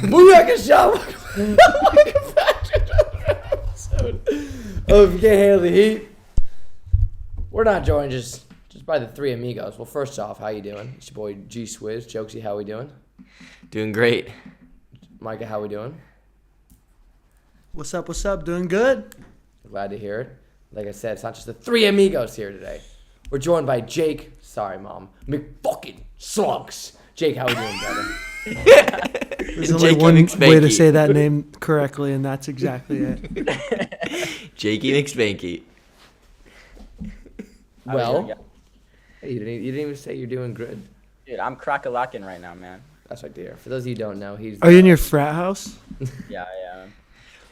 Booyaka! Welcome back to another episode of You Can't Handle the Heat. We're not joined just by the three amigos. Well, first off, how you doing? It's your boy G Swizz. Jokesy, how we doing? Doing great. Micah, how we doing? What's up? What's up? Doing good? Glad to hear it. Like I said, it's not just the three amigos here today. We're joined by Jake, sorry mom, Mcslunks. Jake, how we doing, brother? There's only one way to say that name correctly, and that's exactly it. Jakey McSpanky. Well, hey, you didn't even say you're doing good. Dude, I'm crack-a-lacking right now, man. That's right there. For those of you who don't know, he's... Are you in your frat house? Yeah, I am.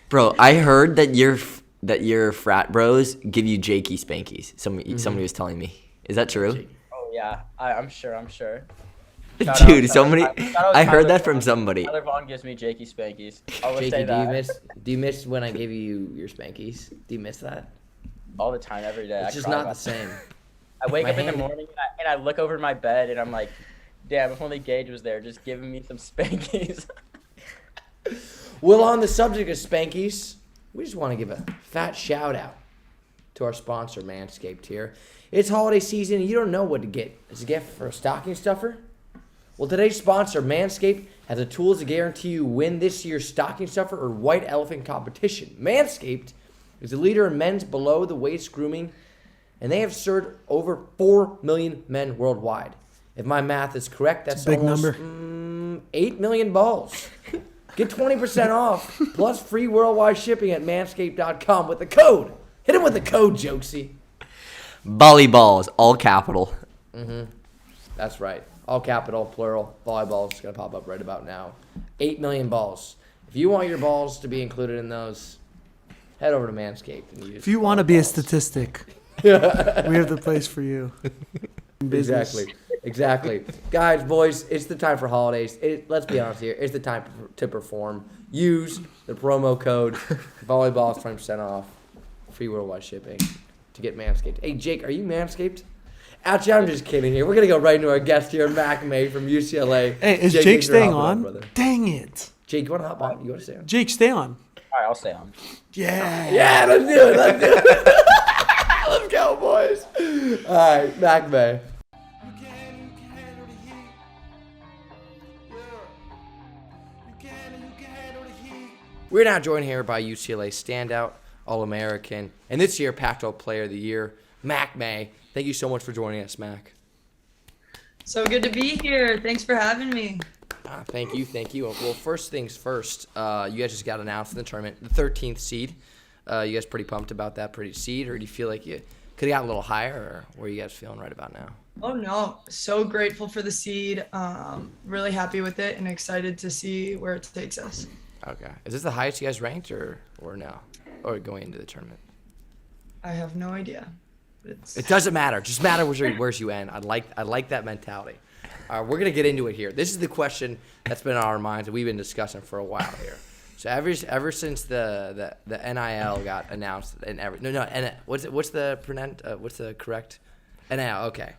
Bro, I heard that your frat bros give you Jakey spankies. Somebody was telling me. Is that true? Oh, yeah. I'm sure. Dude, I heard that from somebody. Tyler Vaughn gives me Jakey spankies. I would Jakey, say that. do you miss when I gave you your spankies? Do you miss that? All the time, every day. It's just not the same. I wake My up in the hand- morning and I look over my bed and I'm like, damn, if only Gage was there just giving me some spankies. Well, on the subject of spankies, we just want to give a fat shout out to our sponsor, Manscaped here. It's holiday season and you don't know what to get. Is a gift for a stocking stuffer? Well, today's sponsor, Manscaped, has the tools to guarantee you win this year's stocking stuffer or white elephant competition. Manscaped is the leader in men's below-the-waist grooming, and they have served over 4 million men worldwide. If my math is correct, that's a big almost number. 8 million balls. Get 20% off, plus free worldwide shipping at manscaped.com with the code. Hit him with the code, Jokesy. Volleyballs, all capital. That's right. All capital, plural, volleyball is going to pop up right about now. 8 million balls. If you want your balls to be included in those, head over to Manscaped. And use If you want to be a balls. statistic, we have the place for you. Business. Exactly. Guys, boys, it's the time for holidays. Let's be honest here. It's the time to perform. Use the promo code volleyball 20% off. Free worldwide shipping to get Manscaped. Hey, Jake, are you Manscaped? Actually, I'm just kidding here. We're going to go right into our guest here, Mac May from UCLA. Hey, is Jake, Jake thanks for staying hopping on? brother. Dang it. Jake, you want to hop on? You want to stay on? Jake, stay on. All right, I'll stay on. Yeah. Yeah, let's do it. Let's go, boys. All right, Mac May. We're now joined here by UCLA standout, All-American, and this year Pac-12 Player of the Year, Mac May. Thank you so much for joining us, Mac. So good to be here. Thanks for having me. Thank you. Well, first things first, you guys just got announced in the tournament, the 13th seed. You guys pretty pumped about that pretty seed, or do you feel like you could have got a little higher, or where are you guys feeling right about now? Oh, no. So grateful for the seed. Really happy with it and excited to see where it takes us. Okay. Is this the highest you guys ranked, or no? Or going into the tournament? I have no idea. It doesn't matter. Just matter where's you end. I like that mentality. We're gonna get into it here. This is the question that's been on our minds and we've been discussing for a while here. So ever since the NIL got announced and what's the correct NIL? Okay,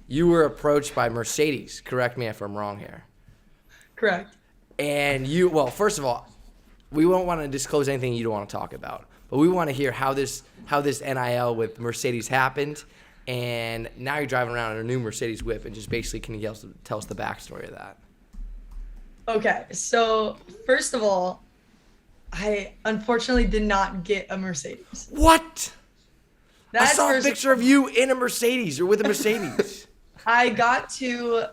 you were approached by Mercedes. Correct me if I'm wrong here. Correct. And first of all, we won't want to disclose anything you don't want to talk about, but we want to hear how this NIL with Mercedes happened, and now you're driving around in a new Mercedes whip, and just basically can you tell us the backstory of that? Okay. So first of all, I unfortunately did not get a Mercedes. What? I That's saw a first- picture of you in a Mercedes or with a Mercedes. I got to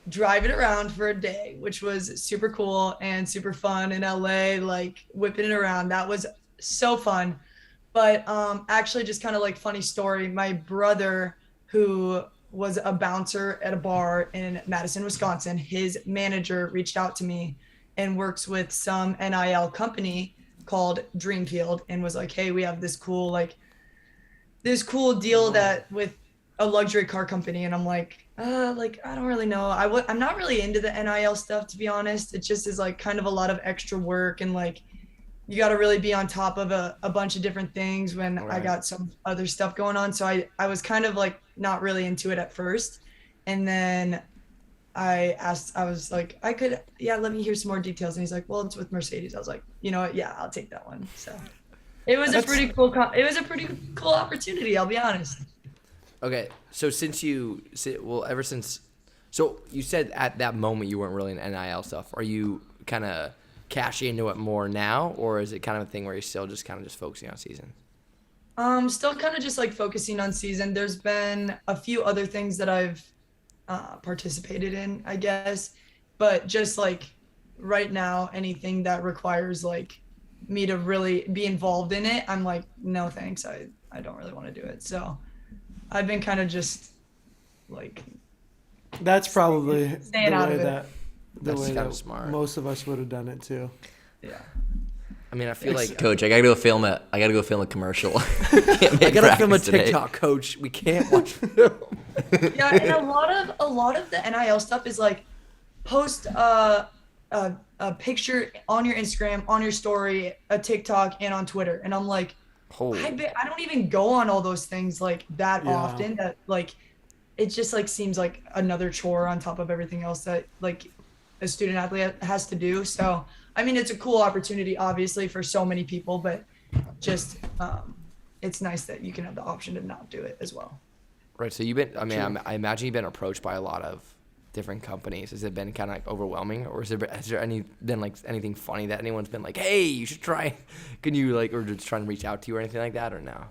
drive it around for a day, which was super cool and super fun in LA, like whipping it around. That was so fun. But actually just kind of like funny story, my brother, who was a bouncer at a bar in Madison, Wisconsin, his manager reached out to me and works with some NIL company called Dreamfield and was like, hey, we have this cool deal that with a luxury car company. And I'm like, I don't really know. I'm not really into the NIL stuff, to be honest. It just is like kind of a lot of extra work and like you got to really be on top of a bunch of different things when I got some other stuff going on. So I was kind of like not really into it at first. And then I was like, let me hear some more details. And he's like, well, it's with Mercedes. I was like, you know what? Yeah, I'll take that one. So it was a pretty cool opportunity. I'll be honest. Okay, so ever since, so you said at that moment you weren't really in NIL stuff. Are you kind of cashing into it more now, or is it kind of a thing where you're still just kind of just focusing on season? Still kind of just like focusing on season. There's been a few other things that I've participated in, I guess, but just like right now, anything that requires like me to really be involved in it, I'm like, no thanks. I don't really want to do it. So I've been kind of just like. That's probably staying out of it. That's kind of smart. Most of us would have done it too. Yeah. I mean, I feel like Coach, I gotta go film a commercial. I gotta film a TikTok, Coach. We can't watch film. Yeah, and a lot of the NIL stuff is like post a picture on your Instagram, on your story, a TikTok, and on Twitter. And I'm like, I don't even go on all those things like that often. That like it just like seems like another chore on top of everything else that like a student athlete has to do. So I mean, it's a cool opportunity, obviously, for so many people, but just it's nice that you can have the option to not do it as well. Right. So I imagine you've been approached by a lot of different companies. Has it been kind of like overwhelming, or has there been like anything funny that anyone's been like, hey, you should try? Can you like, or just trying to reach out to you or anything like that, or no?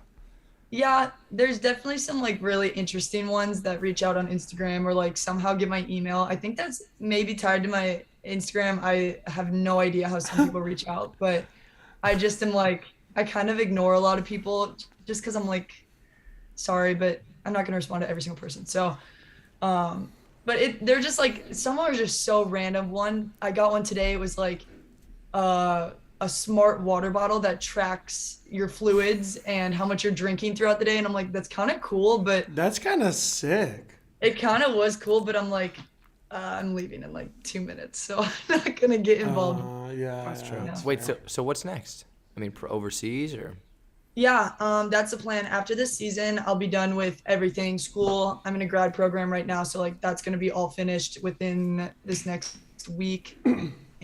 Yeah, there's definitely some like really interesting ones that reach out on Instagram or like somehow get my email. I think that's maybe tied to my Instagram. I have no idea how some people reach out, but I just am like, I kind of ignore a lot of people just because I'm like, sorry, but I'm not gonna respond to every single person. So, but they're just like, some are just so random. One, I got one today. It was like a smart water bottle that tracks your fluids and how much you're drinking throughout the day. And I'm like, that's kind of cool, but that's kind of sick. It kind of was cool, but I'm like, I'm leaving in like 2 minutes, so I'm not gonna get involved. Yeah, that's true. No. Wait, so what's next? I mean, overseas or? Yeah, that's the plan. After this season, I'll be done with everything. School, I'm in a grad program right now, so like that's gonna be all finished within this next week.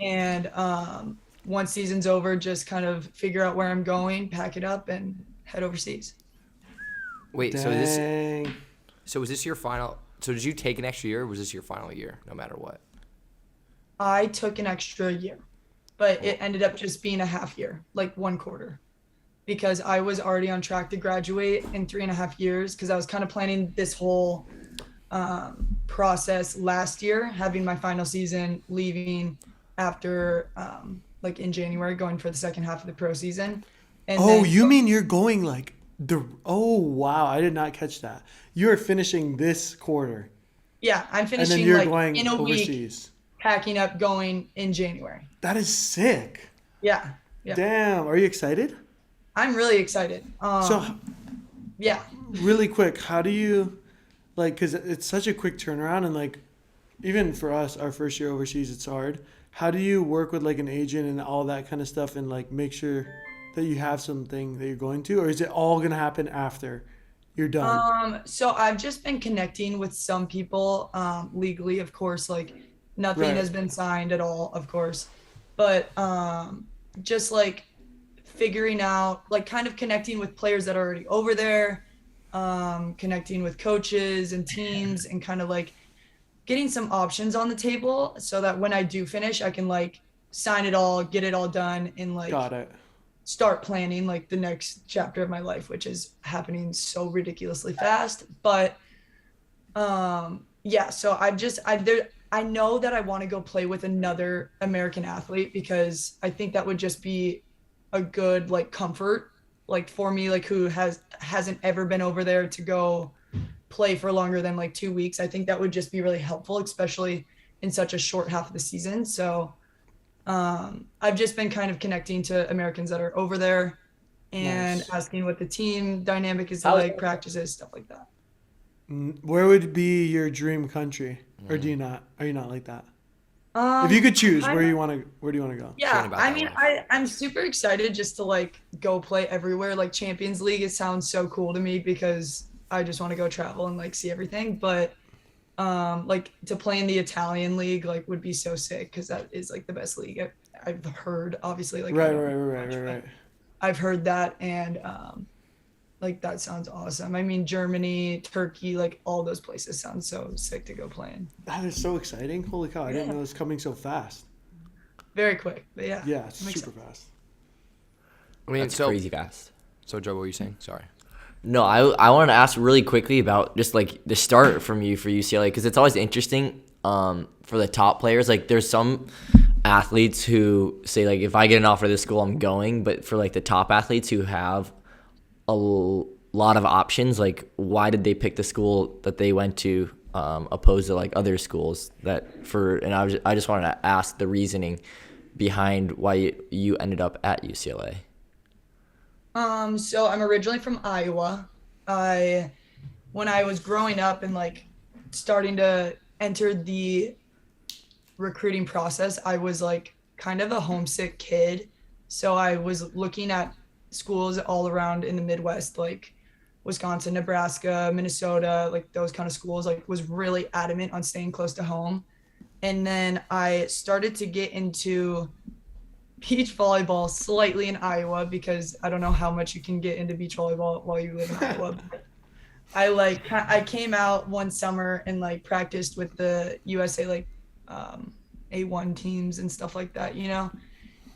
And once season's over, just kind of figure out where I'm going, pack it up, and head overseas. Wait, so is this your final? So did you take an extra year, or was this your final year, no matter what? I took an extra year, but it ended up just being a half year, like 1 quarter, because I was already on track to graduate in 3.5 years, because I was kind of planning this whole process last year, having my final season, leaving after like in January, going for the second half of the pro season. And you mean you're going like wow, I did not catch that. You're finishing this quarter. Yeah, I'm finishing and then you're like going in a overseas. Week, packing up, going in January. That is sick. Yeah. Damn, are you excited? I'm really excited. Yeah. Really quick, how do you, like, because it's such a quick turnaround, and like, even for us, our first year overseas, it's hard. How do you work with like an agent and all that kind of stuff, and like make sure that you have something that you're going to, or is it all gonna happen after you're done? So I've just been connecting with some people, legally, of course, like nothing has been signed at all, of course, but just like figuring out, like kind of connecting with players that are already over there, connecting with coaches and teams, and kind of like getting some options on the table so that when I do finish, I can like sign it all, get it all done, and like Got it. Start planning like the next chapter of my life, which is happening so ridiculously fast. But yeah, so I know that I want to go play with another American athlete, because I think that would just be a good like comfort, like for me, like who hasn't ever been over there, to go play for longer than like 2 weeks. I think that would just be really helpful, especially in such a short half of the season. So I've just been kind of connecting to Americans that are over there and asking what the team dynamic is like, practices, stuff like that. Where would be your dream country, or are you not like that? If you could choose, where do you want to go? Yeah, I mean, I'm super excited just to like go play everywhere. Like Champions League, it sounds so cool to me, because I just want to go travel and like see everything. But like to play in the Italian league, like would be so sick because that is like the best league I've heard. Obviously, like I don't know much, but Right. I've heard that, and like that sounds awesome. I mean, Germany, Turkey, like all those places sound so sick to go play in. That is so exciting. Holy cow, I didn't know it was coming so fast. Very quick, but yeah. Yeah, it's makes super fast. I mean, That's so crazy fast. so Joe, what were you saying? Sorry. No, I wanted to ask really quickly about just like the start from you for UCLA, because it's always interesting for the top players. Like there's some athletes who say like, if I get an offer of this school, I'm going. But for like the top athletes who have a lot of options, like why did they pick the school that they went to opposed to like other schools I just wanted to ask the reasoning behind why you ended up at UCLA. So I'm originally from Iowa. When I was growing up and like starting to enter the recruiting process, I was like kind of a homesick kid. So I was looking at schools all around in the Midwest, like Wisconsin, Nebraska, Minnesota, like those kind of schools, like was really adamant on staying close to home. And then I started to get into beach volleyball slightly in Iowa because I don't know how much you can get into beach volleyball while you live in Iowa. I came out one summer and like practiced with the USA like A1 teams and stuff like that, you know?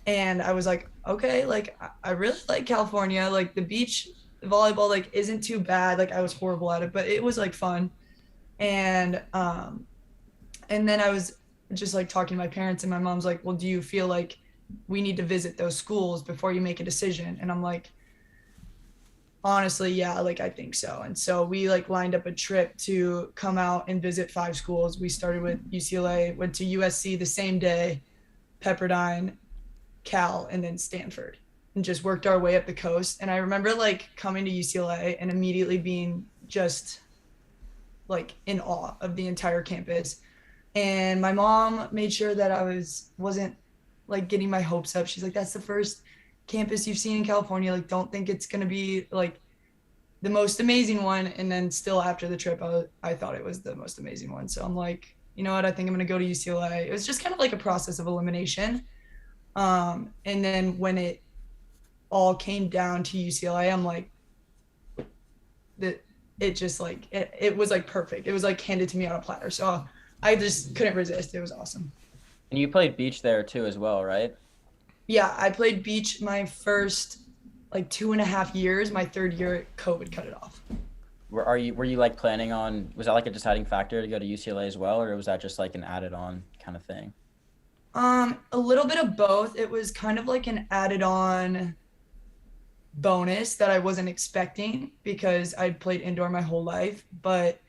And I was like, okay, like I really like California. Like the beach volleyball like isn't too bad. Like I was horrible at it, but it was like fun. And then I was just like talking to my parents, and my mom's like, well, do you feel like we need to visit those schools before you make a decision? And I'm like, honestly, yeah, like I think so. And so we like lined up a trip to come out and visit 5 schools. We started with UCLA, went to USC the same day, Pepperdine, Cal, and then Stanford, and just worked our way up the coast. And I remember like coming to UCLA and immediately being just like in awe of the entire campus. And my mom made sure that I wasn't like getting my hopes up. She's like, that's the first campus you've seen in California. Like, don't think it's going to be like the most amazing one. And then still after the trip, I thought it was the most amazing one. So I'm like, you know what? I think I'm going to go to UCLA. It was just kind of like a process of elimination. And then when it all came down to UCLA, I'm like, it just like, it was like perfect. It was like handed to me on a platter. So I just couldn't resist. It was awesome. And you played beach there too as well, right? Yeah, I played beach my first like 2.5 years. My 3rd year, COVID cut it off. Were you like planning on, was that like a deciding factor to go to UCLA as well, or was that just like an added on kind of thing? A little bit of both. It was kind of like an added on bonus that I wasn't expecting because I'd played indoor my whole life. But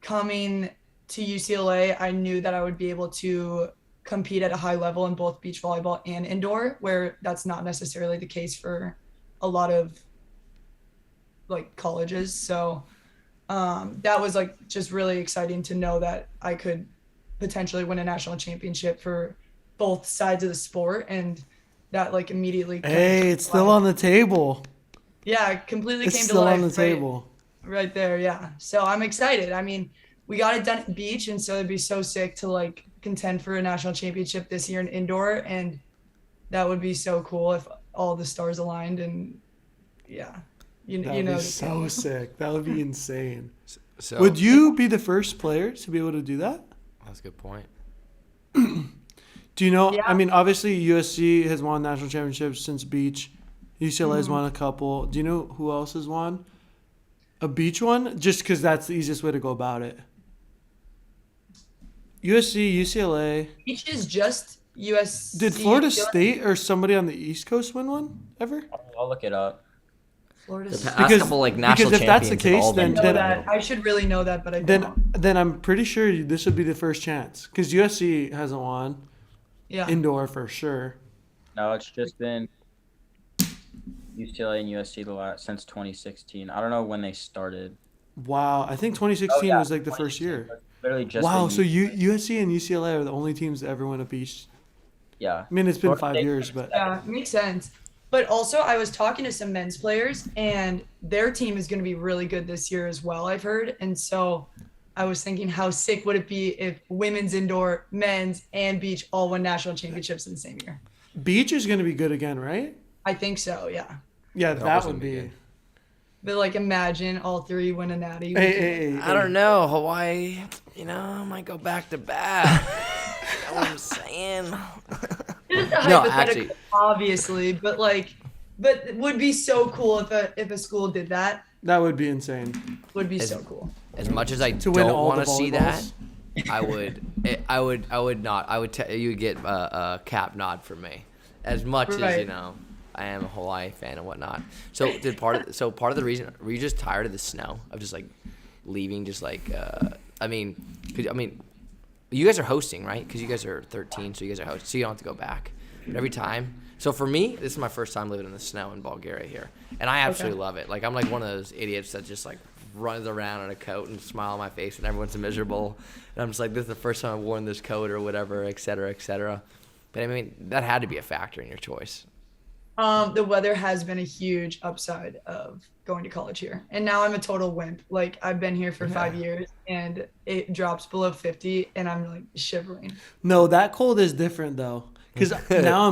coming to UCLA, I knew that I would be able to compete at a high level in both beach volleyball and indoor, where that's not necessarily the case for a lot of like colleges. So that was like just really exciting to know that I could potentially win a national championship for both sides of the sport. And that like immediately Hey, it's still on the table. Yeah, it completely It's came to still life on the table. right there. Yeah, so I'm excited. I mean, we got it done at beach, and so it'd be so sick to like contend for a national championship this year in indoor, and that would be so cool if all the stars aligned. And yeah, you That would know be so sick. That would be insane. So Would you be the first player to be able to do that? That's a good point. Do you know? Yeah. I mean, obviously USC has won national championships since beach. UCLA has won a couple. Do you know who else has won a beach one? Just because that's the easiest way to go about it. USC, UCLA. Beach is just US. Did Florida State or somebody on the East Coast win one ever? I'll look it up. Florida The State. past Because- couple like national because if that's the champions have all case, been then- I know together. that. I should really know that, but I don't. Then I'm pretty sure this would be the first chance because USC hasn't won Yeah. indoor for sure. No, it's just been UCLA and USC since 2016. I don't know when they started. Wow, I think 2016 yeah, was like the first 2016 year. was literally just Wow, the so U- USC and UCLA are the only teams that ever won a beach. yeah. I mean, it's been Florida 5 State years, finished but Yeah, makes sense. But also, I was talking to some men's players, and their team is going to be really good this year as well, I've heard. And so I was thinking, how sick would it be if women's indoor, men's, and beach all won national championships in the same year? Beach is going to be good again, right? I think so, yeah. Yeah, That that was would gonna be be. good. But like, imagine all three win a natty. Hey, I don't know. Hawaii, might go back to back. You know what I'm saying? It's a No, hypothetical, actually- obviously, but it would be so cool if a school did that. That would be insane. Would be As- so cool. As much as I To win don't all want the to see that, volleyballs. I would not. I would you would get a cap nod from me. As much as Right. I am a Hawaii fan and whatnot. So part of the reason, were you just tired of the snow, of just like leaving, just like you guys are hosting, right? Because you guys are 13, so you guys are hosting, so you don't have to go back. But every time. So for me, this is my first time living in the snow in Bulgaria here, and I absolutely love it. Like, I'm like one of those idiots that just like runs around in a coat and smile on my face, and everyone's miserable. And I'm just like, this is the first time I've worn this coat or whatever, et cetera, et cetera. But I mean, that had to be a factor in your choice. The weather has been a huge upside of going to college here. And now I'm a total wimp. Like, I've been here for 5 years and it drops below 50 and I'm like shivering. No, that cold is different though. Because now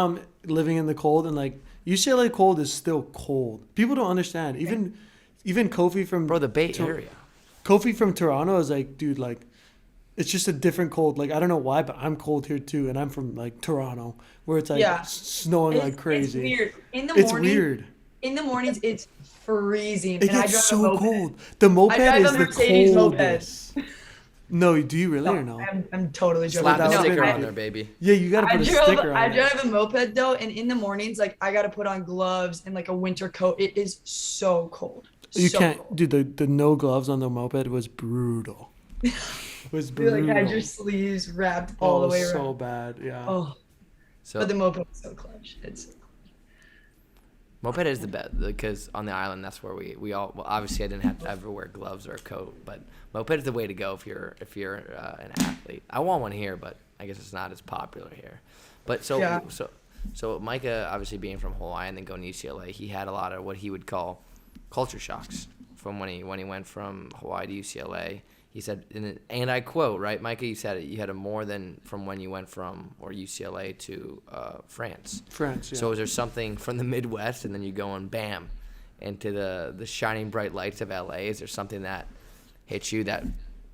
I'm living in the cold, and like UCLA cold is still cold. People don't understand. Even Kofi from Bro, the Bay Area. Kofi from Toronto is like, dude, like, it's just a different cold. Like, I don't know why, but I'm cold here too, and I'm from like Toronto, where it's like Yeah. snowing like crazy. It's weird. In the It's morning, weird. in the mornings, it's freezing. It and I gets drive a so moped. cold. The moped drive a is the Mercedes moped. coldest. No, do you really or no? I'm totally joking. Slap a Without sticker it. on there, baby. Yeah, you gotta I put a sticker drove, on I it. drive a moped though, and in the mornings, like I gotta put on gloves and like a winter coat. It is so cold. You So can't, cold. dude. The no gloves on the moped was brutal. Was You brutal. like had your sleeves wrapped all the way around. so bad. Yeah. Oh, So but the moped is so clutch. It's moped is the best, because on the island, that's where we all. Well, obviously, I didn't have to ever wear gloves or a coat, but moped is the way to go if you're an athlete. I want one here, but I guess it's not as popular here. But Yeah. so Micah, obviously being from Hawaii and then going to UCLA, he had a lot of what he would call culture shocks from when he went from Hawaii to UCLA. He said, and I quote, right, Micah, you said it, you had a more than from when you went from UCLA to France. France. Yeah. So is there something from the Midwest and then you go and bam into the shining bright lights of LA? Is there something that hit you that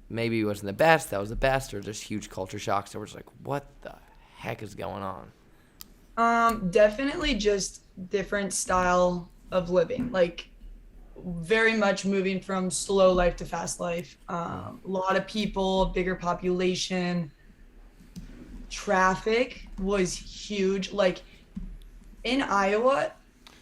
maybe wasn't the best, that was the best, or just huge culture shocks that were just like, what the heck is going on? definitely just different style of living. Like very much moving from slow life to fast life. A lot of people, bigger population. Traffic was huge. Like in Iowa,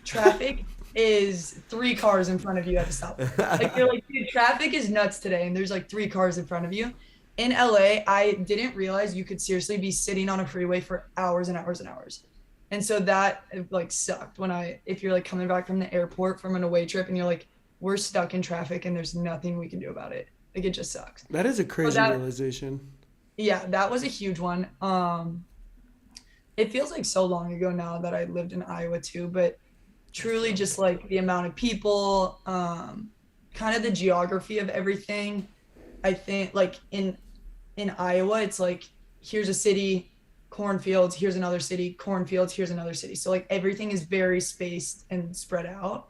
traffic is 3 cars in front of you at a stop. Like you're like, dude, traffic is nuts today, and there's like 3 cars in front of you. In LA, I didn't realize you could seriously be sitting on a freeway for hours and hours and hours. And so that like sucked if you're like coming back from the airport from an away trip and you're like, we're stuck in traffic and there's nothing we can do about it. Like it just sucks. That is a crazy that- realization. Yeah, that was a huge one. It feels like so long ago now that I lived in Iowa too, but truly just like the amount of people, kind of the geography of everything. I think like in Iowa, it's like, here's a city, cornfields, here's another city, cornfields, here's another city. So like everything is very spaced and spread out.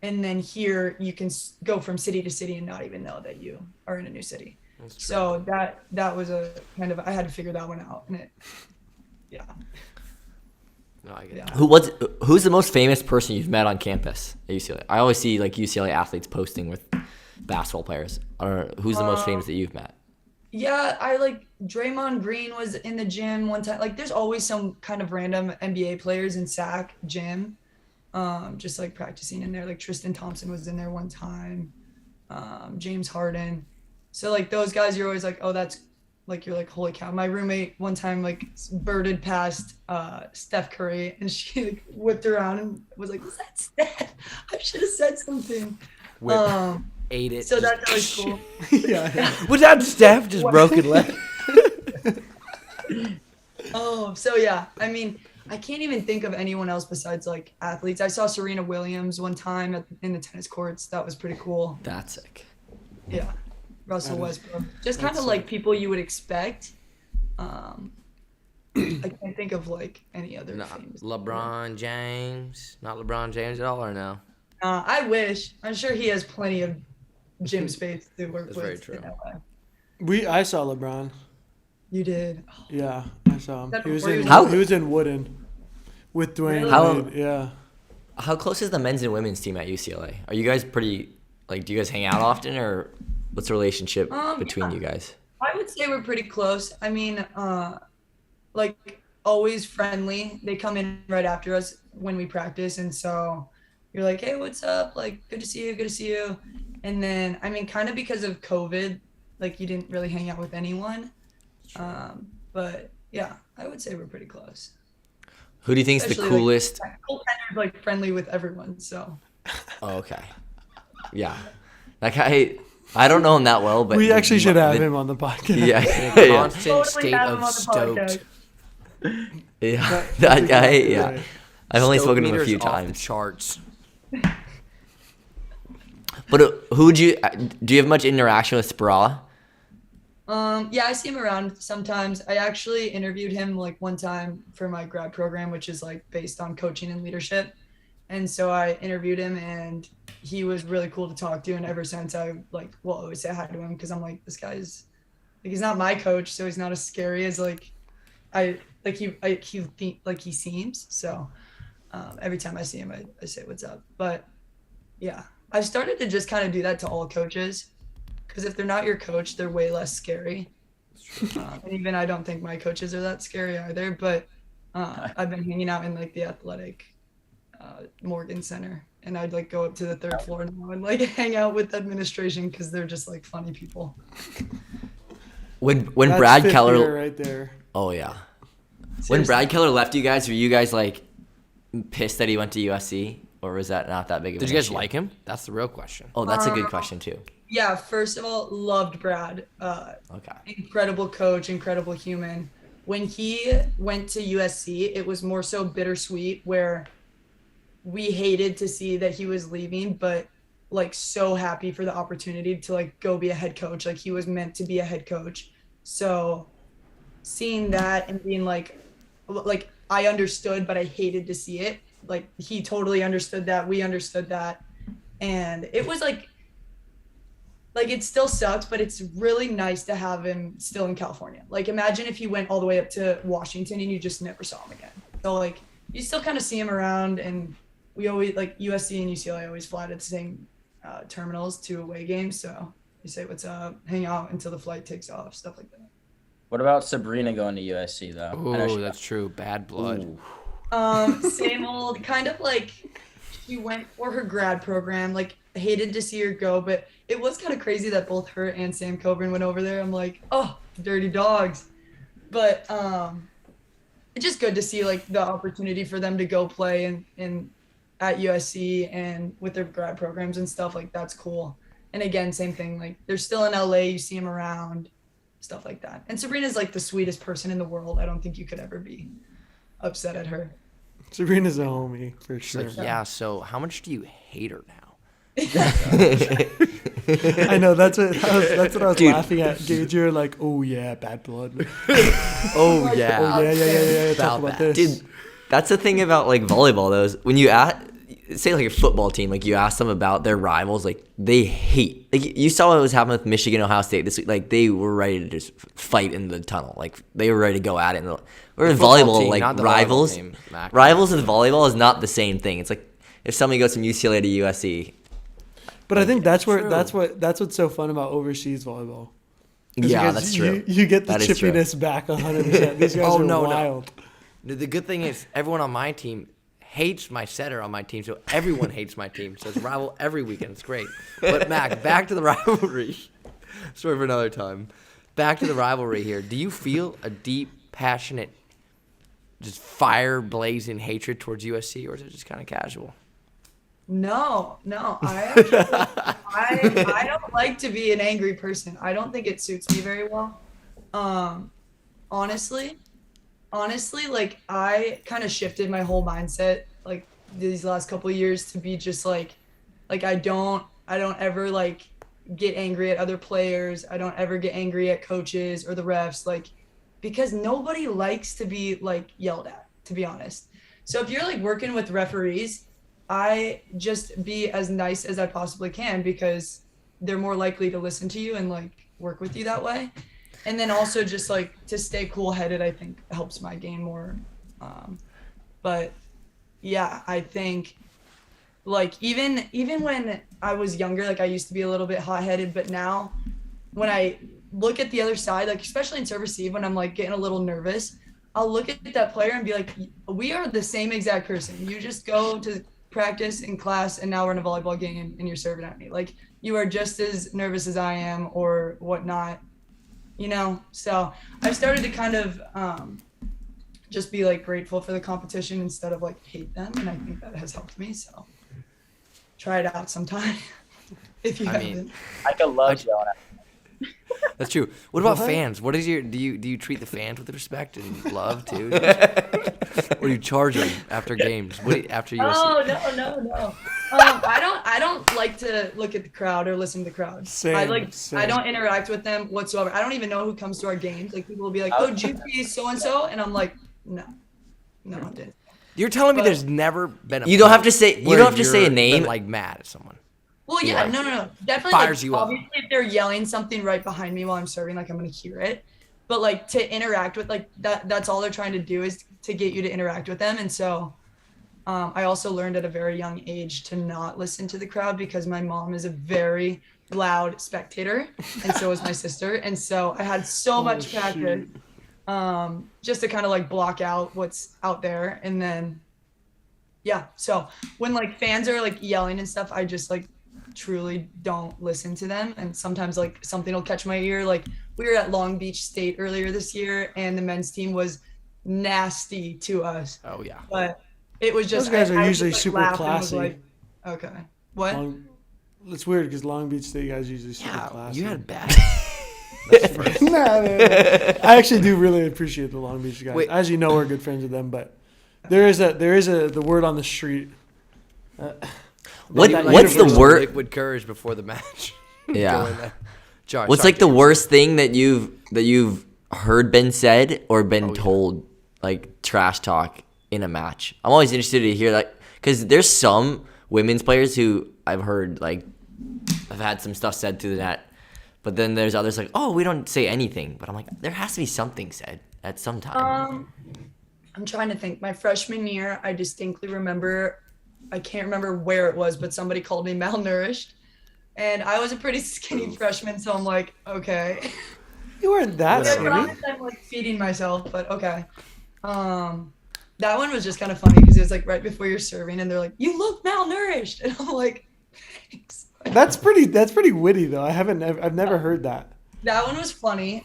And then here you can go from city to city and not even know that you are in a new city. So that was a kind of, I had to figure that one out. And yeah. No, I get Yeah. it. Who's the most famous person you've met on campus at UCLA? I always see like UCLA athletes posting with basketball players. Or who's the most famous that you've met? Yeah, I like Draymond Green was in the gym one time. Like there's always some kind of random NBA players in SAC gym. Just like practicing in there. Like Tristan Thompson was in there one time. James Harden. So like those guys, you're always like, oh, that's like, you're like, holy cow. My roommate one time like birded past Steph Curry and she like whipped around and was like, was that Steph? I should have said something. Ate it. So that's always cool. Yeah. Was that Steph? Just broken leg. So yeah, I mean, I can't even think of anyone else besides like athletes. I saw Serena Williams one time in the tennis courts. That was pretty cool. That's sick. Yeah. Russell That is- Westbrook. Just kind of that's like people you would expect. I can't think of like any other Not famous. LeBron James. Not LeBron James at all, or no? I wish. I'm sure he has plenty of gym space to work That's with. very true. in LA. I saw LeBron. You did. Yeah, I saw him. That He was before in you- How- he was in Wooden with Dwayne. Really? How- Wade. Yeah. How close is the men's and women's team at UCLA? Are you guys pretty like? Do you guys hang out often, or what's the relationship between Yeah. you guys? I would say we're pretty close. I mean, like always friendly. They come in right after us when we practice, and so you're like, "Hey, what's up? Like, good to see you. Good to see you." And then, I mean, kind of because of COVID, like you didn't really hang out with anyone. But yeah, I would say we're pretty close. Who do you think is the Especially, like, coolest? Cole Penner's like friendly with everyone, so. Oh, okay. Yeah. That guy, I don't know him that well, but We actually should have the- him on the podcast. Yeah. In a yeah. constant Totally state have him of on the stoked. podcast. Yeah. That's That guy, exactly yeah. right. I've only Stoke spoken to him a meter's few off the times. charts. But who would you? Do you have much interaction with Spra? Yeah, I see him around sometimes. I actually interviewed him like one time for my grad program, which is like based on coaching and leadership. And so I interviewed him and he was really cool to talk to. And ever since I like will always say hi to him because I'm like, this guy's like, he's not my coach, so he's not as scary as like he seems. So every time I see him, I say what's up. But yeah, I've started to just kind of do that to all coaches. Because if they're not your coach, they're way less scary. And even I don't think my coaches are that scary either. But I've been hanging out in like the athletic Morgan Center, and I'd like go up to the third floor now and like hang out with administration because they're just like funny people. When That's Brad fifth Keller, year right there. oh yeah. When Seriously. Brad Keller left you guys, were you guys like pissed that he went to USC, or was that not that big of Did an you guys issue? like him? That's the real question. Oh, that's a good question too. Yeah, first of all, loved Brad. Okay. Incredible coach, incredible human. When he went to USC, it was more so bittersweet where we hated to see that he was leaving, but like so happy for the opportunity to like go be a head coach. Like he was meant to be a head coach. So seeing that and being like I understood, but I hated to see it. Like he totally understood that. We understood that. And it was like it still sucks, but it's really nice to have him still in California. Like imagine if he went all the way up to Washington and you just never saw him again. So like you still kind of see him around, and we always like USC and UCLA always fly to the same terminals to away games. So you say what's up, hang out until the flight takes off, stuff like that. What about Sabrina going to USC though? I know Oh, she- that's true. Bad blood. Same old, kind of like she went for her grad program. Like hated to see her go, but it was kind of crazy that both her and Sam Coburn went over there. I'm like, oh, dirty dogs. But it's just good to see like the opportunity for them to go play in at USC and with their grad programs and stuff. Like that's cool. And again, same thing. Like they're still in LA. You see them around, stuff like that. And Sabrina's like the sweetest person in the world. I don't think you could ever be upset at her. Sabrina's a homie for She's sure. like, yeah, so how much do you hate her now? I know that's what I was Dude. laughing at. Gage, you're like, oh yeah, bad blood. Oh, yeah. Oh yeah. Talk About about that. this. Dude, that's the thing about like volleyball though. Is when you say like a football team, like you ask them about their rivals, like they hate. Like you saw what was happening with Michigan, Ohio State this week. Like they were ready to just fight in the tunnel. Like they were ready to go at it. We're in football volleyball, team, like not the volleyball rivals. team, Mac. Rivals in volleyball is not the same thing. It's like if somebody goes from UCLA to USC. But I think that's True. what's so fun about overseas volleyball. 'Cause Yeah, guys- that's true. You get the That is true. chippiness back 100%. These guys Oh, are no. wild. The good thing is everyone on my team hates my setter on my team, so everyone hates my team. So it's rival every weekend. It's great. But Mac, back to the rivalry. Story for another time. Back to the rivalry here. Do you feel a deep, passionate, just fire blazing hatred towards USC, or is it just kind of casual? No. I don't like to be an angry person. I don't think it suits me very well. Honestly, like I kind of shifted my whole mindset like these last couple of years to be just like I don't ever like get angry at other players. I don't ever get angry at coaches or the refs, like, because nobody likes to be like yelled at, to be honest. So if you're like working with referees, I just be as nice as I possibly can because they're more likely to listen to you and like work with you that way. And then also just like to stay cool headed, I think helps my game more. But yeah, I think like even when I was younger, like I used to be a little bit hot headed, but now when I look at the other side, like especially in serve receive, when I'm like getting a little nervous, I'll look at that player and be like, we are the same exact person. You just go to practice in class and now we're in a volleyball game and you're serving at me. Like you are just as nervous as I am or whatnot, you know? So I've started to kind of just be like grateful for the competition instead of like hate them. And I think that has helped me. So try it out sometime if you haven't. I could love yelling at That's true. What about fans? What is your do you treat the fans with respect and love too? Or do you charge them after games? After USC? Oh no. I don't like to look at the crowd or listen to the crowd. Same. I don't interact with them whatsoever. I don't even know who comes to our games. Like people will be like, "Oh, GP so and so," and I'm like, no, I didn't. You're telling me there's never been a You don't have to say a been, name. like mad at someone. Well, yeah, Like, no. Definitely fires like, you up. obviously if they're yelling something right behind me while I'm serving, like I'm gonna hear it. But like to interact with like that's all they're trying to do is to get you to interact with them. And so I also learned at a very young age to not listen to the crowd because my mom is a very loud spectator and so is my sister. And so I had so much practice just to kind of like block out what's out there. And then, yeah. So when like fans are like yelling and stuff, I just like truly don't listen to them. And sometimes like something will catch my ear. Like we were at Long Beach State earlier this year and the men's team was nasty to us. Oh yeah. But it was just Those guys are I usually just, like, super laughed and was classy. like, okay. What? It's weird because Long Beach State guys usually super Yeah, classy. you had bad. Nah, I actually do really appreciate the Long Beach guys. Wait. As you know, we're good friends with them, but there is the word on the street. What's the word? Liquid courage before the match. Yeah. Go in there. Sorry, What's sorry, like the James. worst thing that you've heard been said or been told, like trash talk in a match? I'm always interested to hear that because there's some women's players who I've heard like I've had some stuff said to the net, but then there's others like, oh, we don't say anything. But I'm like, there has to be something said at some time. I'm trying to think. My freshman year, I distinctly remember, I can't remember where it was, but somebody called me malnourished. And I was a pretty skinny freshman, so I'm like, okay. You weren't that Yeah, skinny. but honestly, I'm like feeding myself, but okay. That one was just kind of funny because it was like right before you're serving and they're like, you look malnourished. And I'm like, thanks. That's pretty witty though. I've never heard that. That one was funny.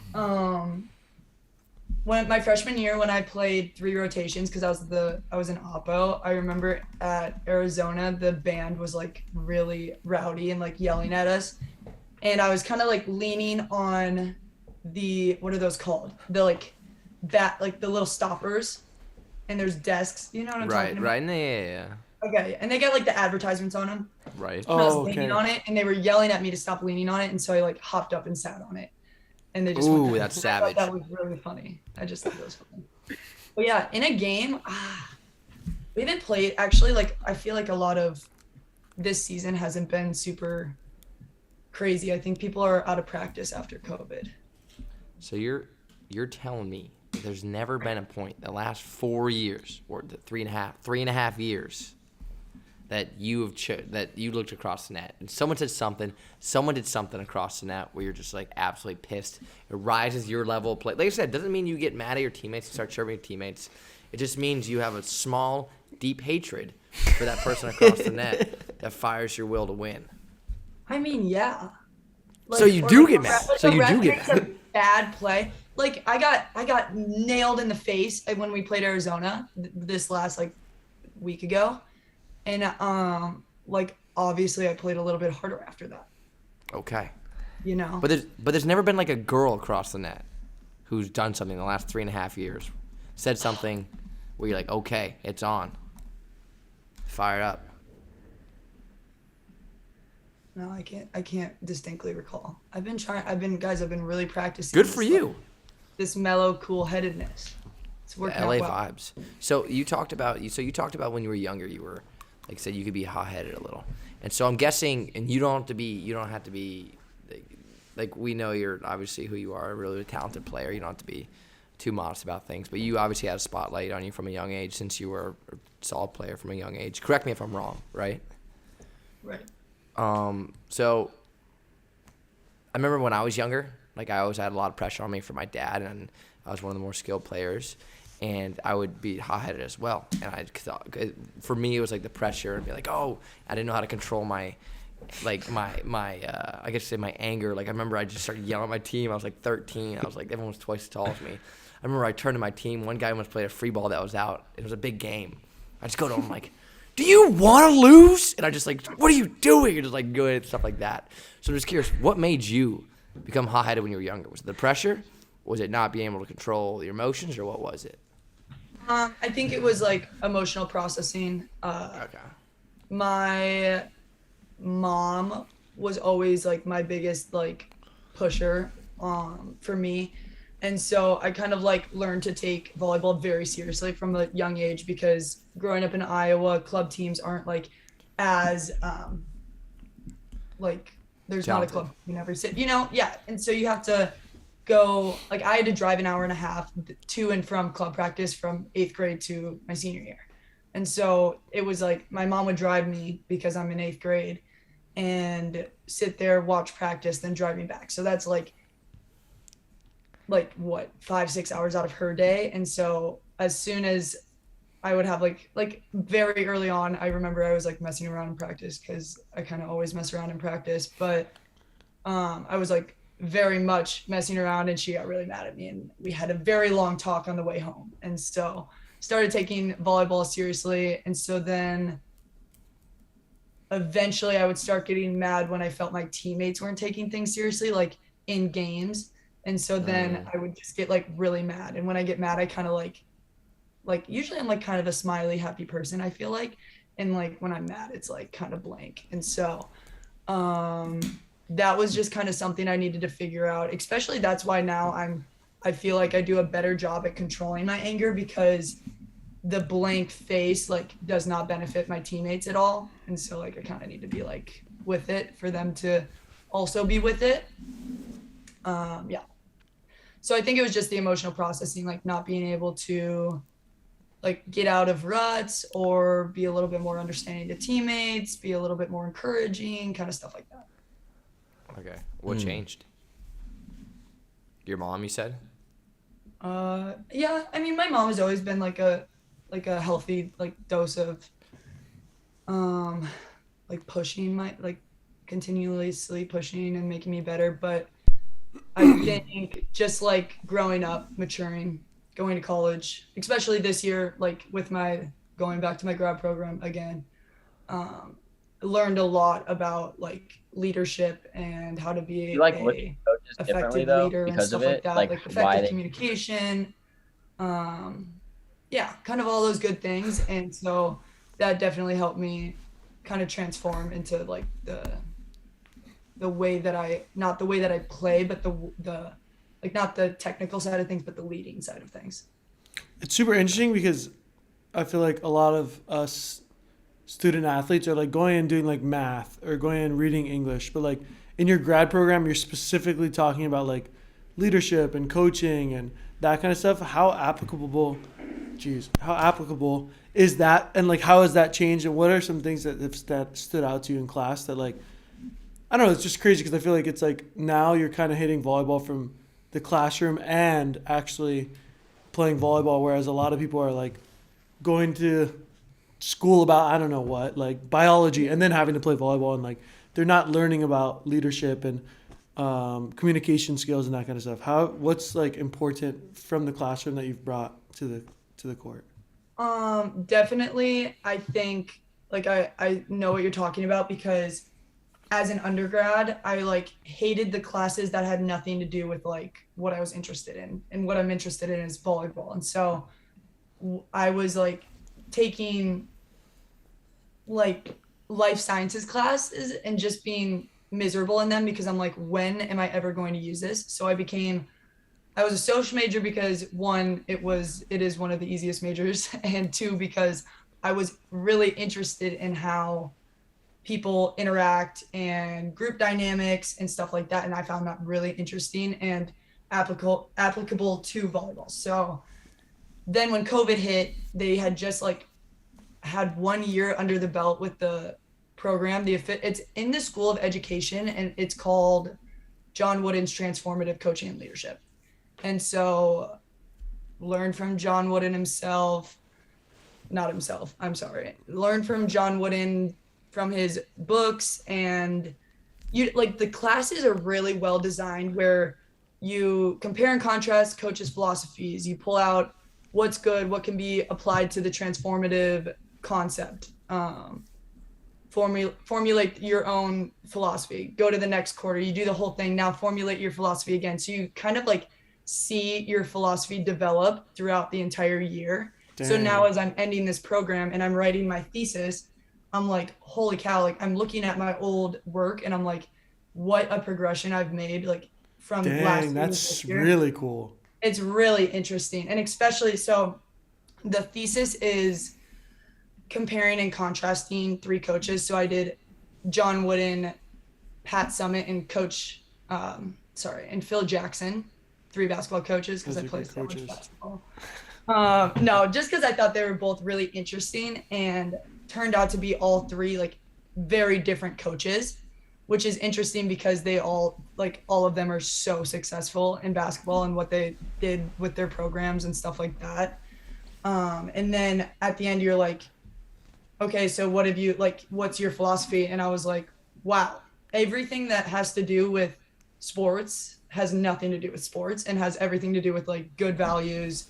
When my freshman year, when I played 3 rotations, because I was in Oppo, I remember at Arizona the band was like really rowdy and like yelling at us, and I was kind of like leaning on the what are those called? The like the little stoppers, and there's desks. You know what I'm talking about? Right. Yeah. Okay, and they got like the advertisements on them. Right. And I was Oh, leaning okay. on it, and they were yelling at me to stop leaning on it, and so I like hopped up and sat on it. And they just Ooh, went that's I thought savage. that was really funny. I just thought that was funny. But yeah, in a game, we haven't played actually. Like I feel like a lot of this season hasn't been super crazy. I think people are out of practice after COVID. So you're telling me that there's never been a point the last 4 years or the three and a half years that you looked across the net and someone did something across the net where you're just like absolutely pissed. It rises your level of play. Like I said, it doesn't mean you get mad at your teammates and start serving your teammates. It just means you have a small, deep hatred for that person across the net that fires your will to win. I mean, yeah. So you or do like get a mad. ref- like So a you ref do get makes mad. a bad play. Like I got nailed in the face when we played Arizona this last like week ago. And like obviously I played a little bit harder after that, Okay. you know. But there's never been like a girl across the net who's done something in the last 3.5 years, said something where you're like, okay, it's on. Fire up. No, I can't. I can't distinctly recall. I've been really practicing. Good for this, you. like, this mellow, cool-headedness. It's working LA out well. vibes. So you talked about when you were younger, you were, like I said, you could be hot-headed a little. And so I'm guessing, and you don't have to be, like we know you're obviously who you are, a really talented player. You don't have to be too modest about things, but you obviously had a spotlight on you from a young age since you were a solid player from a young age. Correct me if I'm wrong, right? Right. So I remember when I was younger, like I always had a lot of pressure on me from my dad, and I was one of the more skilled players, and I would be hot-headed as well. And I thought, for me, it was like the pressure and be like, oh, I didn't know how to control my I guess say my anger. Like I remember I just started yelling at my team. I was like 13. I was like, everyone was twice as tall as me. I remember I turned to my team. One guy almost played a free ball that was out. It was a big game. I just go to him like, do you want to lose? And I just like, what are you doing? And just like go and stuff like that. So I'm just curious, what made you become hot-headed when you were younger? Was it the pressure? Was it not being able to control your emotions, or what was it? I think it was like emotional processing. Okay. My mom was always like my biggest like pusher for me, and so I kind of like learned to take volleyball very seriously from a young age, because growing up in Iowa, club teams aren't like as like there's Talented. not a club in every city, yeah, and so you have to go, like I had to drive an hour and a half to and from club practice from 8th grade to my senior year. And so it was like my mom would drive me because I'm in 8th grade and sit there, watch practice, then drive me back. So that's like what, 5-6 hours out of her day. And so as soon as I would have like very early on, I remember I was like messing around in practice, because I kind of always mess around in practice, but I was like very much messing around, and she got really mad at me, and we had a very long talk on the way home. And so started taking volleyball seriously. And so then eventually I would start getting mad when I felt my teammates weren't taking things seriously, like in games. And so then I would just get like really mad. And when I get mad, I kind of like usually I'm like kind of a smiley, happy person, I feel like. And like when I'm mad, it's like kind of blank. And so that was just kind of something I needed to figure out. Especially that's why now I feel like I do a better job at controlling my anger, because the blank face like does not benefit my teammates at all. And so like I kind of need to be like with it for them to also be with it. Yeah. So I think it was just the emotional processing, like not being able to like get out of ruts or be a little bit more understanding to teammates, be a little bit more encouraging, kind of stuff like that. Okay. What changed? Your mom, you said? Yeah, I mean, my mom has always been like a healthy like dose of like pushing my like continuously pushing and making me better. But I think just like growing up, maturing, going to college, especially this year, like with my going back to my grad program again, learned a lot about like leadership and how to be You like look at coaches differently effective though leader and because stuff of like it, that, like like why effective they communication, yeah, kind of all those good things. And so that definitely helped me kind of transform into like the way that I, not the way that I play, but the like not the technical side of things, but the leading side of things. It's super interesting because I feel like a lot of us student athletes are like going and doing like math or going and reading English, but like in your grad program, you're specifically talking about like leadership and coaching and that kind of stuff. How applicable is that? And like, how has that changed? And what are some things that stood out to you in class that like, I don't know, it's just crazy because I feel like it's like now you're kind of hitting volleyball from the classroom and actually playing volleyball, whereas a lot of people are like going to school about I don't know what, like biology, and then having to play volleyball, and like they're not learning about leadership and communication skills and that kind of stuff. What's like important from the classroom that you've brought to the court? Definitely, I think like I know what you're talking about, because as an undergrad, I like hated the classes that had nothing to do with like what I was interested in, and what I'm interested in is volleyball. And so I was like taking like life sciences classes and just being miserable in them because I'm like, when am I ever going to use this? So I was a social major because one, it is one of the easiest majors, and two, because I was really interested in how people interact and group dynamics and stuff like that. And I found that really interesting and applicable to volleyball. So then when COVID hit, they had just like had 1 year under the belt with the program. It's in the School of Education, and it's called John Wooden's Transformative Coaching and Leadership. And so learn from John Wooden learn from John Wooden, from his books, and the classes are really well designed where you compare and contrast coaches' philosophies. You pull out what's good, what can be applied to the transformative concept. Formulate your own philosophy. Go to the next quarter. You do the whole thing. Now formulate your philosophy again. So you kind of like see your philosophy develop throughout the entire year. Dang. So now as I'm ending this program and I'm writing my thesis, I'm like, holy cow, like I'm looking at my old work and I'm like, what a progression I've made, like from last year. That's really cool. It's really interesting. And especially, so the thesis is comparing and contrasting 3 coaches. So I did John Wooden, Pat Summitt, and and Phil Jackson, 3 basketball coaches, because I play so much basketball. No, just because I thought they were both really interesting, and turned out to be all 3 like very different coaches, which is interesting because they all of them are so successful in basketball and what they did with their programs and stuff like that. And then at the end you're like, okay, so what's your philosophy? And I was like, wow, everything that has to do with sports has nothing to do with sports and has everything to do with like good values,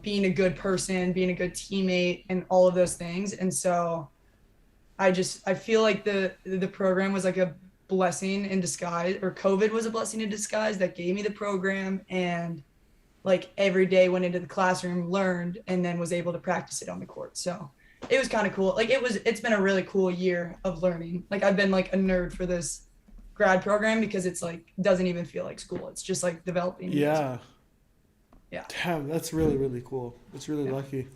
being a good person, being a good teammate, and all of those things. And so I feel like the program was like a blessing in disguise, or COVID was a blessing in disguise that gave me the program, and like every day went into the classroom, learned, and then was able to practice it on the court. So it was kind of cool. Like it's been a really cool year of learning. Like I've been like a nerd for this grad program because it's like doesn't even feel like school. It's just like developing. Yeah. Yeah. Damn, that's really, really cool. It's really lucky.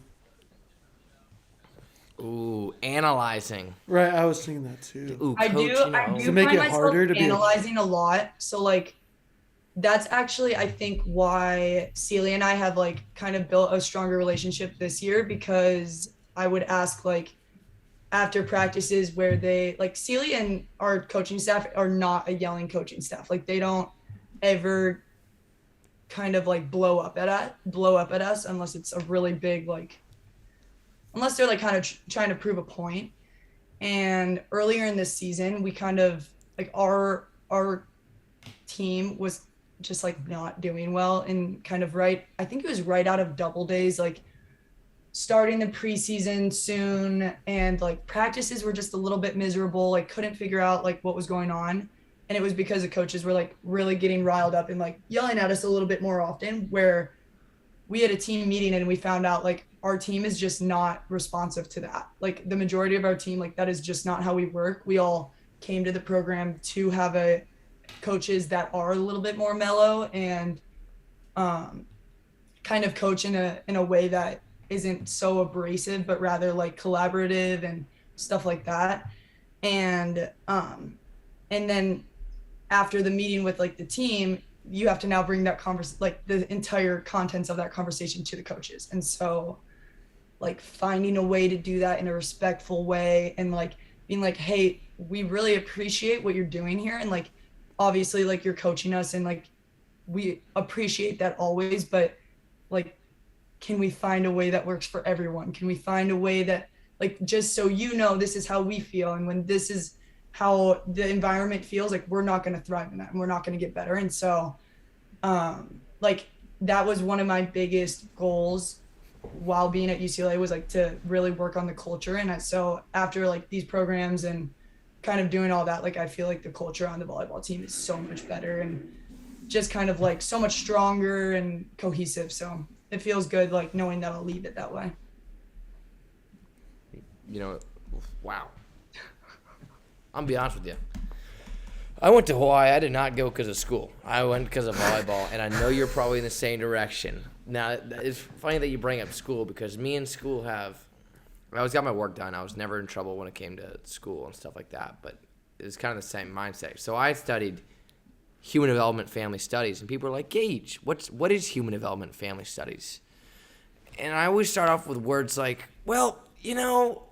Ooh, analyzing. Right, I was thinking that too. Ooh, I do to make find it harder to be analyzing a lot. So like that's actually I think why Celia and I have like kind of built a stronger relationship this year, because I would ask like after practices where they like Celia and our coaching staff are not a yelling coaching staff. Like they don't ever kind of like blow up at us unless it's a really big unless they're like kind of trying to prove a point. And earlier in this season, we kind of like our team was just like not doing well, and kind of I think it was right out of double days, like starting the preseason soon, and like practices were just a little bit miserable, like couldn't figure out like what was going on. And it was because the coaches were like really getting riled up and like yelling at us a little bit more often, where we had a team meeting and we found out like our team is just not responsive to that. Like the majority of our team, like that is just not how we work. We all came to the program to have coaches that are a little bit more mellow and kind of coach in a way that isn't so abrasive, but rather like collaborative and stuff like that. And then after the meeting with like the team, you have to now bring that the entire contents of that conversation to the coaches. And so like finding a way to do that in a respectful way, and like being like, hey, we really appreciate what you're doing here, and like obviously like you're coaching us and like we appreciate that always, but like can we find a way that works for everyone? Can we find a way that like, just so you know, this is how we feel, and when this is how the environment feels, like we're not going to thrive in that and we're not going to get better. And so like that was one of my biggest goals while being at UCLA, was like to really work on the culture. And so after like these programs and kind of doing all that, like I feel like the culture on the volleyball team is so much better and just kind of like so much stronger and cohesive. So it feels good like knowing that I'll leave it that way. You know, wow. I'm gonna be honest with you. I went to Hawaii. I did not go because of school. I went because of volleyball, and I know you're probably in the same direction. Now, it's funny that you bring up school because me and school I always got my work done. I was never in trouble when it came to school and stuff like that, but it was kind of the same mindset. So I studied human development family studies, and people are like, Gage, what is human development family studies? And I always start off with words like, well,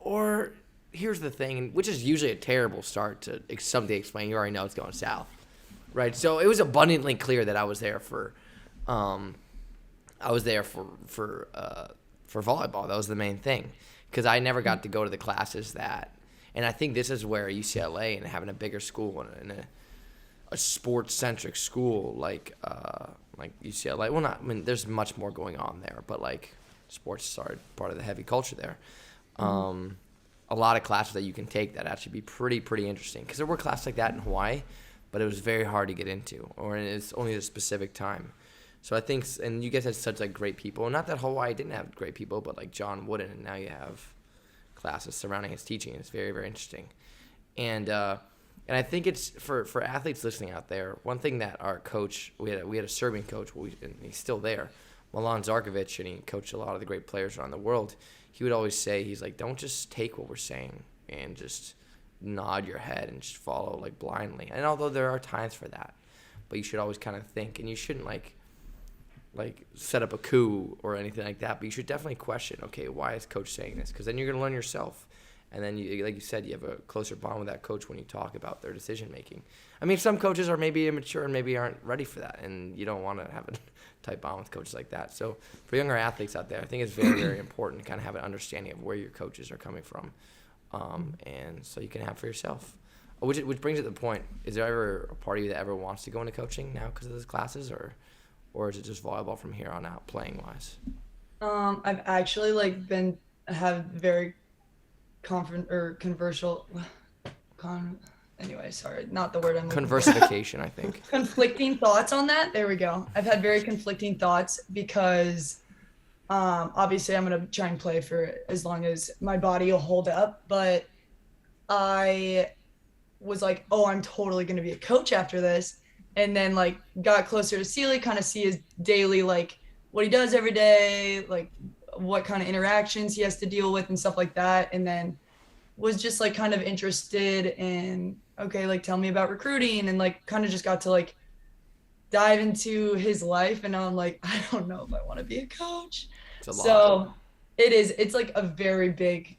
or here's the thing, which is usually a terrible start to something explain. You already know it's going south, right? So it was abundantly clear that I was there for volleyball. That was the main thing, because I never got to go to the classes and I think this is where UCLA and having a bigger school and a sports-centric school like UCLA. Well, there's much more going on there, but like sports are part of the heavy culture there. A lot of classes that you can take that actually be pretty interesting, because there were classes like that in Hawaii, but it was very hard to get into, or it's only at a specific time. So I think, and you guys had such like great people. Not that Hawaii didn't have great people, but like John Wooden, and now you have classes surrounding his teaching. It's very, very interesting. And I think it's for athletes listening out there. One thing that our coach, we had a Serbian coach, and he's still there, Milan Zarkovic, and he coached a lot of the great players around the world. He would always say, he's like, don't just take what we're saying and just nod your head and just follow like blindly. And although there are times for that, but you should always kind of think, and you shouldn't like set up a coup or anything like that, but you should definitely question, okay, why is coach saying this? Because then you're going to learn yourself. And then, like you said, you have a closer bond with that coach when you talk about their decision-making. I mean, some coaches are maybe immature and maybe aren't ready for that, and you don't want to have a tight bond with coaches like that. So for younger athletes out there, I think it's very, very important to kind of have an understanding of where your coaches are coming from, and so you can have for yourself. Which brings it to the point, is there ever a part of you that ever wants to go into coaching now because of those classes, or is it just volleyball from here on out, playing-wise? I've actually have very anyway, sorry, not the word I'm looking for. Conversification, I think. Conflicting thoughts on that. There we go. I've had very conflicting thoughts because obviously I'm going to try and play for as long as my body will hold up, but I was like, oh, I'm totally going to be a coach after this. And then like got closer to Sealy, kind of see his daily, like what he does every day, like what kind of interactions he has to deal with and stuff like that. And then was just like kind of interested in, okay, like tell me about recruiting, and like kind of just got to like dive into his life. And now I'm like, I don't know if I want to be a coach. It's a lot. So it's like a very big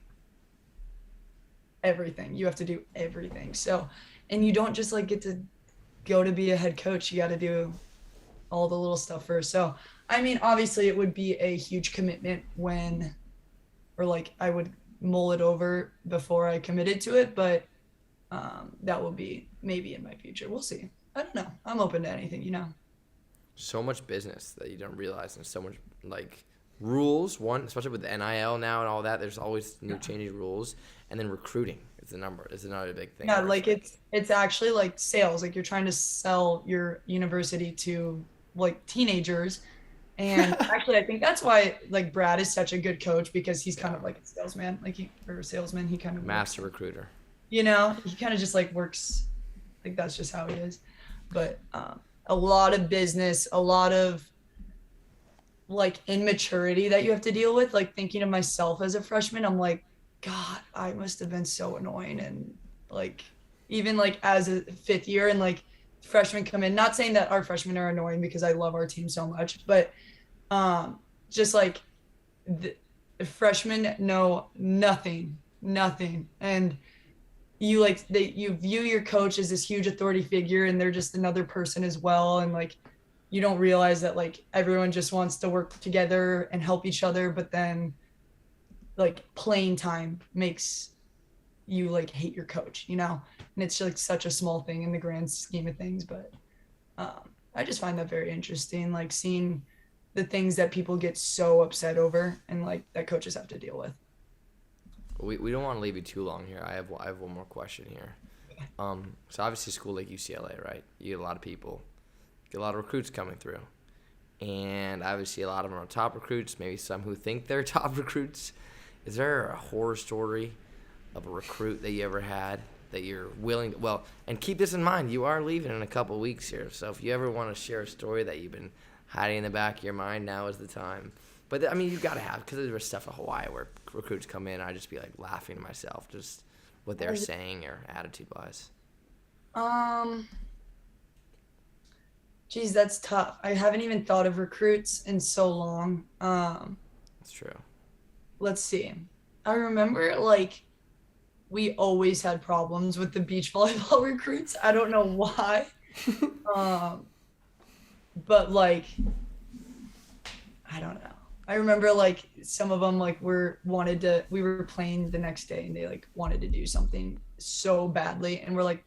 everything. You have to do everything. So, and you don't just like get to go to be a head coach. You got to do all the little stuff first. So, I mean, obviously it would be a huge commitment I would mull it over before I committed to it, but that will be maybe in my future. We'll see. I don't know. I'm open to anything, So much business that you don't realize, and so much like rules. One, especially with the NIL now and all that, there's always new changing rules, and then recruiting is another big thing. Yeah, like it's actually like sales. Like you're trying to sell your university to like teenagers. And actually, I think that's why like Brad is such a good coach, because he's kind of like a salesman, he kind of master recruiter. He kind of just like works, like that's just how he is. But a lot of business, a lot of like immaturity that you have to deal with. Like thinking of myself as a freshman, I'm like, God, I must have been so annoying. And like even like as a fifth year and like freshmen come in, not saying that our freshmen are annoying because I love our team so much, but just like the freshmen know nothing, and you you view your coach as this huge authority figure, and they're just another person as well, and like you don't realize that like everyone just wants to work together and help each other, but then like playing time makes you like hate your coach, and it's like such a small thing in the grand scheme of things. But I just find that very interesting, like seeing the things that people get so upset over and like that coaches have to deal with. We don't want to leave you too long here. I have one more question here. So obviously school like UCLA, right? You get a lot of people, get a lot of recruits coming through, and obviously a lot of them are top recruits, maybe some who think they're top recruits. Is there a horror story of a recruit that you ever had that you're willing to, well, and keep this in mind, you are leaving in a couple weeks here. So if you ever want to share a story that you've been hiding in the back of your mind, now is the time. But, I mean, you've got to have, because there was stuff in Hawaii where recruits come in, I just be, like, laughing to myself, just what they're saying or attitude-wise. Geez, that's tough. I haven't even thought of recruits in so long. That's true. Let's see. I remember, like, we always had problems with the beach volleyball recruits. I don't know why. But, like, I don't know. I remember, like, some of them, like, we were playing the next day and they, like, wanted to do something so badly. And we're like,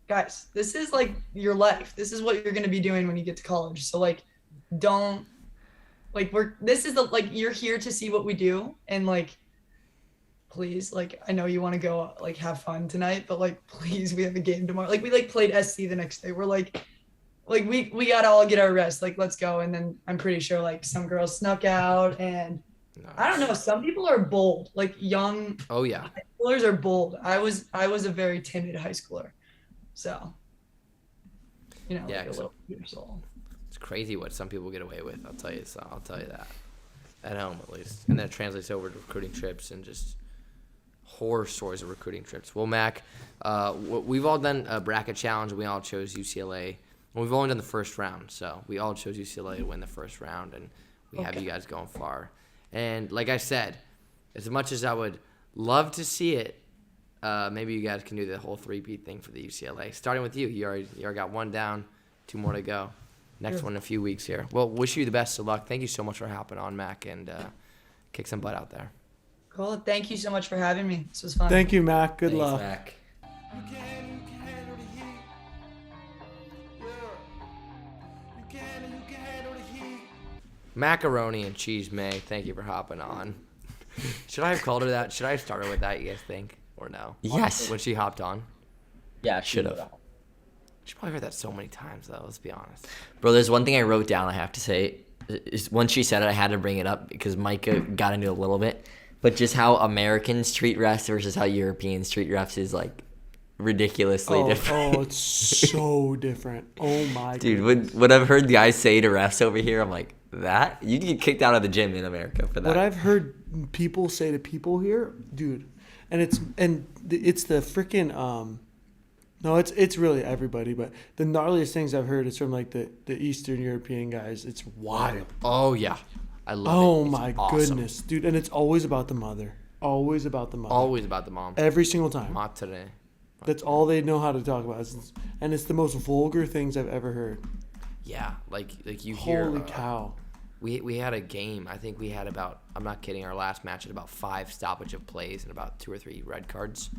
guys, this is, like, your life. This is what you're going to be doing when you get to college. So, like, don't, like, you're here to see what we do. And, like, please, like, I know you want to go, like, have fun tonight, but, like, please, we have a game tomorrow. Like, we, like, played SC the next day. We're like we gotta all get our rest. Like, let's go. And then I'm pretty sure, like, some girls snuck out, and I don't know. Some people are bold, like young. Oh yeah. High schoolers are bold. I was a very timid high schooler, so Yeah, like a little years old. It's crazy what some people get away with. I'll tell you that. At home, at least, and that translates over to recruiting trips and just horror stories of recruiting trips. Well, Mac, we've all done a bracket challenge. We all chose UCLA. Well, we've only done the first round, so we all chose UCLA to win the first round, and we have you guys going far. And like I said, as much as I would love to see it, maybe you guys can do the whole 3-peat thing for the UCLA. Starting with you. You already got one down, 2 more to go. Next one in a few weeks here. Well, wish you the best of luck. Thank you so much for hopping on, Mac, and kick some butt out there. Cool. Thank you so much for having me. This was fun. Thank you, Mac. Good Thanks, luck. Mac. Macaroni and cheese, May. Thank you for hopping on. Should I have called her that? Should I have started with that, you guys think? Or no? Yes. When she hopped on? Yeah, Should have. She probably heard that so many times, though. Let's be honest. Bro, there's one thing I wrote down I have to say. Once she said it, I had to bring it up because Micah got into it a little bit. But just how Americans treat refs versus how Europeans treat refs is, like, ridiculously different. Oh, it's so different. Oh, my Dude, what I've heard guys say to refs over here, I'm like, that? You can get kicked out of the gym in America for that. What I've heard people say to people here, dude, and it's the freaking no, it's really everybody, but the gnarliest things I've heard is from like the Eastern European guys. It's wild. Oh, yeah. I love it. Oh It's my awesome. goodness, dude, and it's always about the mother. Always about the mother. Always about the mom. Every single time. Matere. That's all they know how to talk about. And it's the most vulgar things I've ever heard. Yeah, like you hear. Holy cow. We had a game. I think we had about, I'm not kidding, our last match had about 5 stoppage of plays and about 2 or 3 red cards.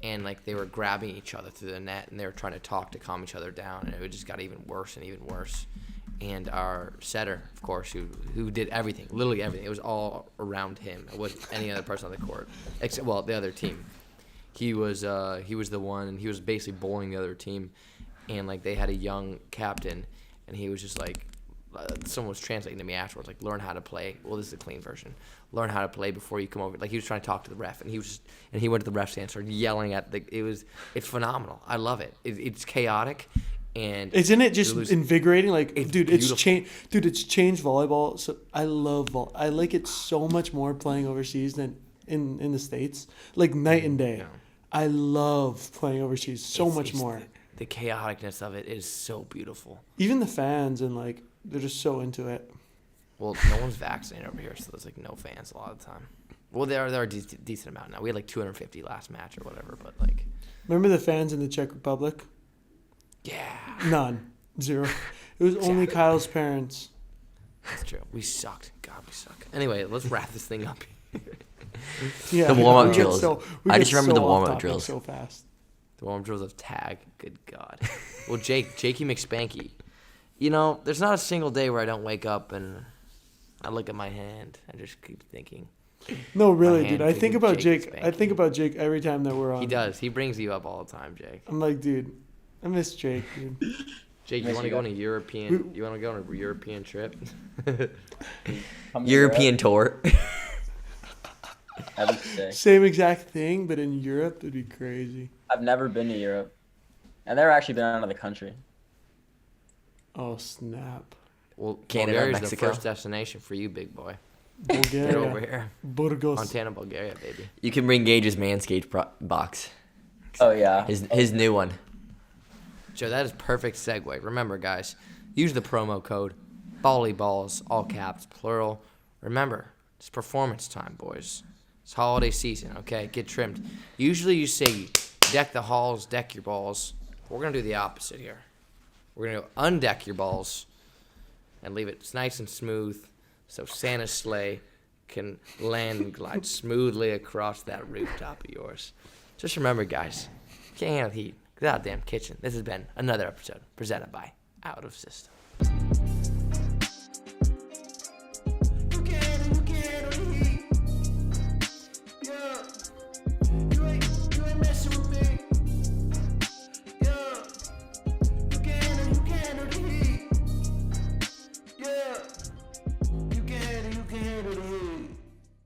And like they were grabbing each other through the net and they were trying to talk to calm each other down, and it just got even worse and even worse. And our setter, of course, who did everything, literally everything. It was all around him. It wasn't any other person on the court, except the other team. He was the one, and he was basically bullying the other team. And like they had a young captain, and he was just like, someone was translating to me afterwards, like, learn how to play. Well, this is a clean version. Learn how to play before you come over. Like, he was trying to talk to the ref, and he went to the ref stand and started yelling at it's phenomenal. I love it. It's chaotic, and Isn't it just invigorating? Like, It's dude, beautiful. it's changed volleyball. So I love I like it so much more playing overseas than in the States. Like night and day. Yeah. I love playing overseas so much It's more. The chaoticness of it is so beautiful. Even the fans and like they're just so into it. Well, no one's vaccinated over here, so there's like no fans a lot of the time. Well, there are a decent amount now. We had like 250 last match or whatever, but like. Remember the fans in the Czech Republic? Yeah. None. 0. It was only Kyle's parents. That's true. We sucked. God, we suck. Anyway, let's wrap this thing up. Yeah, The warm-up we get drills. we I get just remember the off warm-up topic drills. so fast. The warm drills of tag. Good God. Well, Jakey McSpanky. You know, there's not a single day where I don't wake up and I look at my hand and just keep thinking. No, really, hand dude. I think kicking about Jake Jake. is I think about Jake every time that we're on. He does. He brings you up all the time, Jake. I'm like, dude, I miss Jake, dude. Jake, you Miss want to you go on guys. a European? You want to go on a European trip? Come to European tour. That'd be sick. Same exact thing, but in Europe, it'd be crazy. I've never been to Europe. I've never actually been out of the country. Oh, snap. Well, Canada, Bulgaria's the Mexico. first destination for you, big boy. Bulgaria. Get over here. Burgos. Montana, Bulgaria, baby. You can bring Gage's Manscaped box. Oh, yeah. His new one. Joe, that is perfect segue. Remember, guys, use the promo code VOLLEYBALLS, all caps, plural. Remember, it's performance time, boys. It's holiday season, okay? Get trimmed. Usually you say deck the halls, deck your balls. We're going to do the opposite here. We're going to undeck your balls and leave it nice and smooth so Santa's sleigh can land and glide smoothly across that rooftop of yours. Just remember, guys, can't handle heat. Get out of the damn kitchen. This has been another episode presented by Out of System.